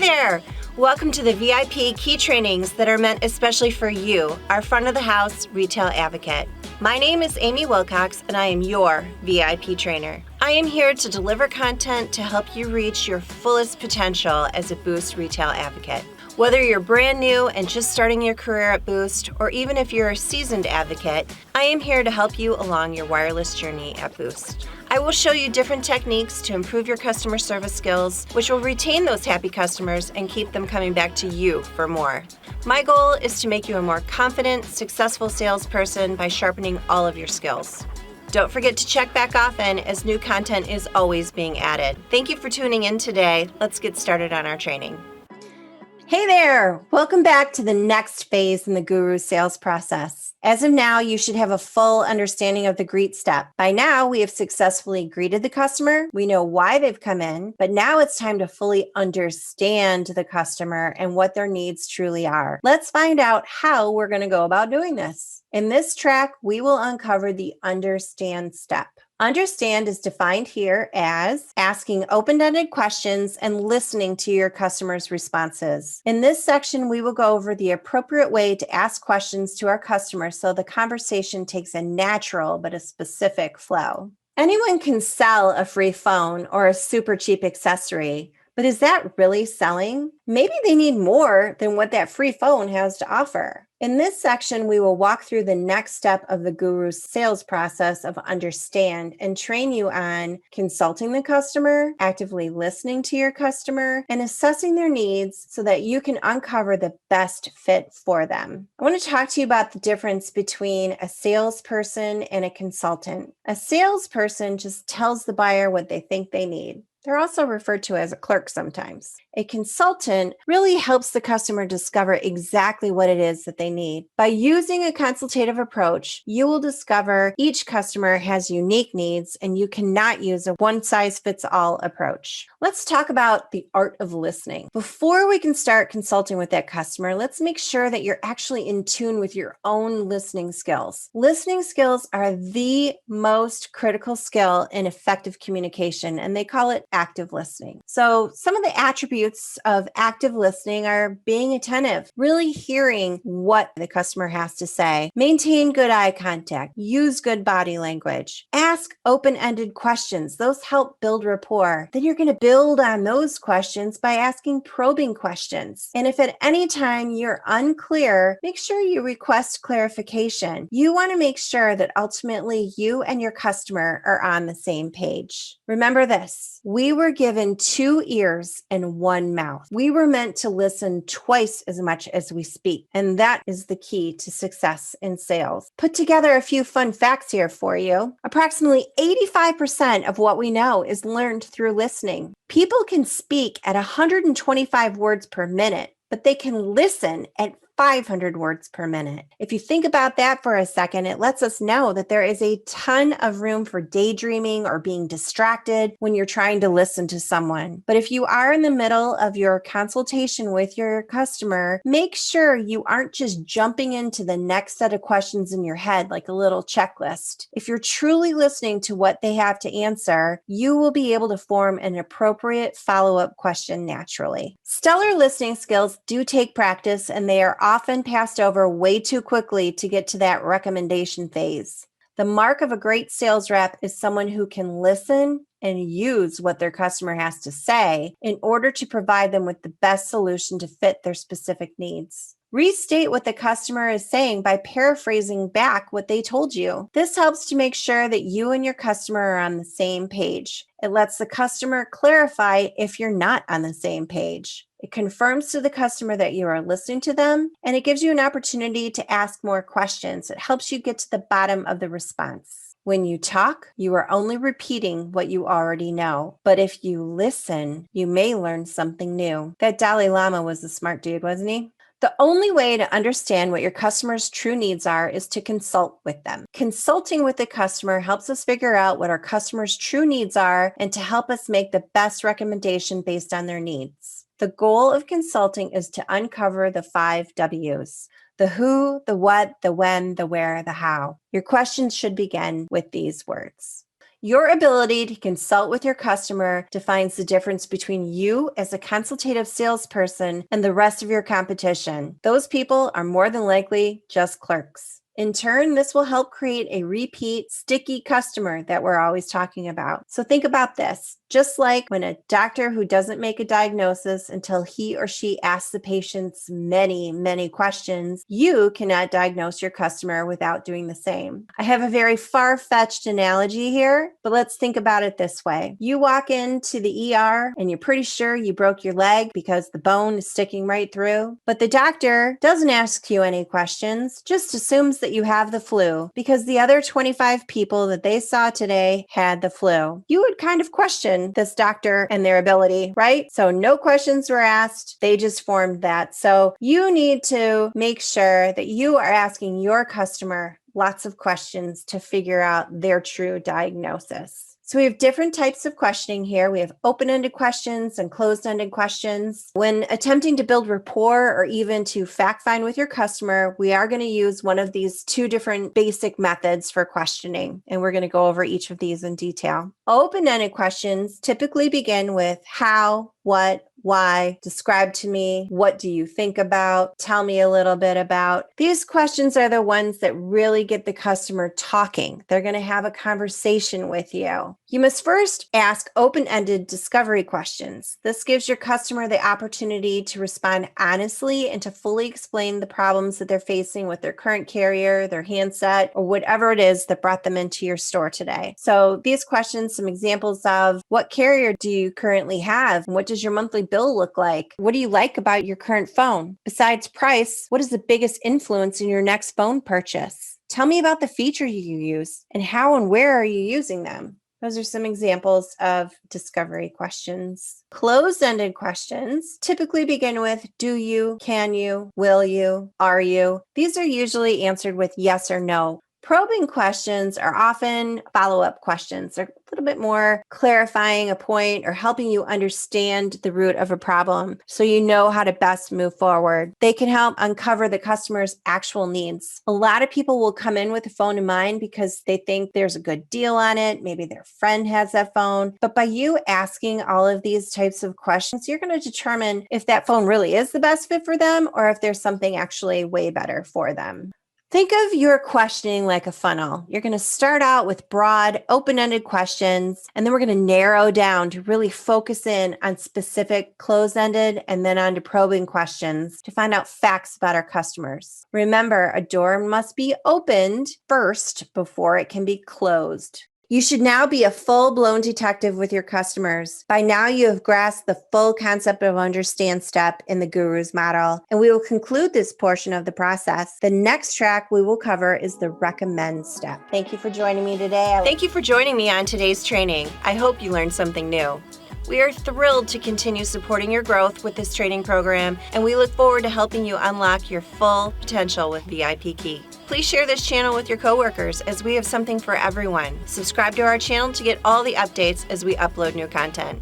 there! Welcome to the VIP key trainings that are meant especially for you, our front of the house retail advocate. My name is Amy Wilcox and I am your VIP trainer. I am here to deliver content to help you reach your fullest potential as a Boost retail advocate. Whether you're brand new and just starting your career at Boost, or even if you're a seasoned advocate, I am here to help you along your wireless journey at Boost. I will show you different techniques to improve your customer service skills, which will retain those happy customers and keep them coming back to you for more. My goal is to make you a more confident, successful salesperson by sharpening all of your skills. Don't forget to check back often as new content is always being added. Thank you for tuning in today. Let's get started on our training. Hey there! Welcome back to the next phase in the GURUS sales process. As of now, you should have a full understanding of the greet step. By now, we have successfully greeted the customer. We know why they've come in, but now it's time to fully understand the customer and what their needs truly are. Let's find out how we're going to go about doing this. In this track, we will uncover the understand step. Understand is defined here as asking open-ended questions and listening to your customer's responses. In this section, we will go over the appropriate way to ask questions to our customers so the conversation takes a natural but a specific flow. Anyone can sell a free phone or a super cheap accessory, but is that really selling? Maybe they need more than what that free phone has to offer. In this section, we will walk through the next step of the GURUS sales process of understand and train you on consulting the customer, actively listening to your customer, and assessing their needs so that you can uncover the best fit for them. I want to talk to you about the difference between a salesperson and a consultant. A salesperson just tells the buyer what they think they need. They're also referred to as a clerk sometimes. A consultant really helps the customer discover exactly what it is that they need. By using a consultative approach, you will discover each customer has unique needs and you cannot use a one-size-fits-all approach. Let's talk about the art of listening. Before we can start consulting with that customer, let's make sure that you're actually in tune with your own listening skills. Listening skills are the most critical skill in effective communication, and they call it active listening. So some of the attributes of active listening are being attentive, really hearing what the customer has to say, maintain good eye contact, use good body language, ask open-ended questions. Those help build rapport. Then you're going to build on those questions by asking probing questions. And if at any time you're unclear, make sure you request clarification. You want to make sure that ultimately you and your customer are on the same page. Remember this. We were given 2 ears and 1 mouth. We were meant to listen twice as much as we speak, and that is the key to success in sales. Put together a few fun facts here for you. Approximately 85% of what we know is learned through listening. People can speak at 125 words per minute, but they can listen at 500 words per minute. If you think about that for a second, it lets us know that there is a ton of room for daydreaming or being distracted when you're trying to listen to someone. But if you are in the middle of your consultation with your customer, make sure you aren't just jumping into the next set of questions in your head like a little checklist. If you're truly listening to what they have to answer, you will be able to form an appropriate follow-up question naturally. Stellar listening skills do take practice, and they are often passed over way too quickly to get to that recommendation phase. The mark of a great sales rep is someone who can listen and use what their customer has to say in order to provide them with the best solution to fit their specific needs. Restate what the customer is saying by paraphrasing back what they told you. This helps to make sure that you and your customer are on the same page. It lets the customer clarify if you're not on the same page. It confirms to the customer that you are listening to them, and it gives you an opportunity to ask more questions. It helps you get to the bottom of the response. When you talk, you are only repeating what you already know. But if you listen, you may learn something new. That Dalai Lama was a smart dude, wasn't he? The only way to understand what your customer's true needs are is to consult with them. Consulting with the customer helps us figure out what our customer's true needs are and to help us make the best recommendation based on their needs. The goal of consulting is to uncover the 5 W's: the who, the what, the when, the where, the how. Your questions should begin with these words. Your ability to consult with your customer defines the difference between you as a consultative salesperson and the rest of your competition. Those people are more than likely just clerks. In turn, this will help create a repeat, sticky customer that we're always talking about. So think about this. Just like when a doctor who doesn't make a diagnosis until he or she asks the patients many, many questions, you cannot diagnose your customer without doing the same. I have a very far-fetched analogy here, but let's think about it this way. You walk into the ER and you're pretty sure you broke your leg because the bone is sticking right through, but the doctor doesn't ask you any questions, just assumes that you have the flu because the other 25 people that they saw today had the flu. You would kind of question this doctor and their ability, right? So no questions were asked. They just formed that. So you need to make sure that you are asking your customer lots of questions to figure out their true diagnosis. So we have different types of questioning here. We have open-ended questions and closed-ended questions. When attempting to build rapport or even to fact-find with your customer, we are going to use one of these two different basic methods for questioning, and we're going to go over each of these in detail. Open-ended questions typically begin with how, what, why, describe to me, what do you think about, tell me a little bit about. These questions are the ones that really get the customer talking. They're going to have a conversation with you. You must first ask open-ended discovery questions. This gives your customer the opportunity to respond honestly and to fully explain the problems that they're facing with their current carrier, their handset, or whatever it is that brought them into your store today. So these questions, some examples of what carrier do you currently have? What does your monthly bill look like? What do you like about your current phone? Besides price, what is the biggest influence in your next phone purchase? Tell me about the feature you use and how and where are you using them? Those are some examples of discovery questions. Closed-ended questions typically begin with do you, can you, will you, are you? These are usually answered with yes or no. Probing questions are often follow-up questions. They're a little bit more clarifying a point or helping you understand the root of a problem so you know how to best move forward. They can help uncover the customer's actual needs. A lot of people will come in with a phone in mind because they think there's a good deal on it. Maybe their friend has that phone. But by you asking all of these types of questions, you're going to determine if that phone really is the best fit for them or if there's something actually way better for them. Think of your questioning like a funnel. You're going to start out with broad, open-ended questions, and then we're going to narrow down to really focus in on specific closed-ended and then on to probing questions to find out facts about our customers. Remember, a door must be opened first before it can be closed. You should now be a full-blown detective with your customers. By now, you have grasped the full concept of understand step in the GURUS model, and we will conclude this portion of the process. The next track we will cover is the recommend step. Thank you for joining me today. Thank you for joining me on today's training. I hope you learned something new. We are thrilled to continue supporting your growth with this training program, and we look forward to helping you unlock your full potential with VIP Key. Please share this channel with your coworkers as we have something for everyone. Subscribe to our channel to get all the updates as we upload new content.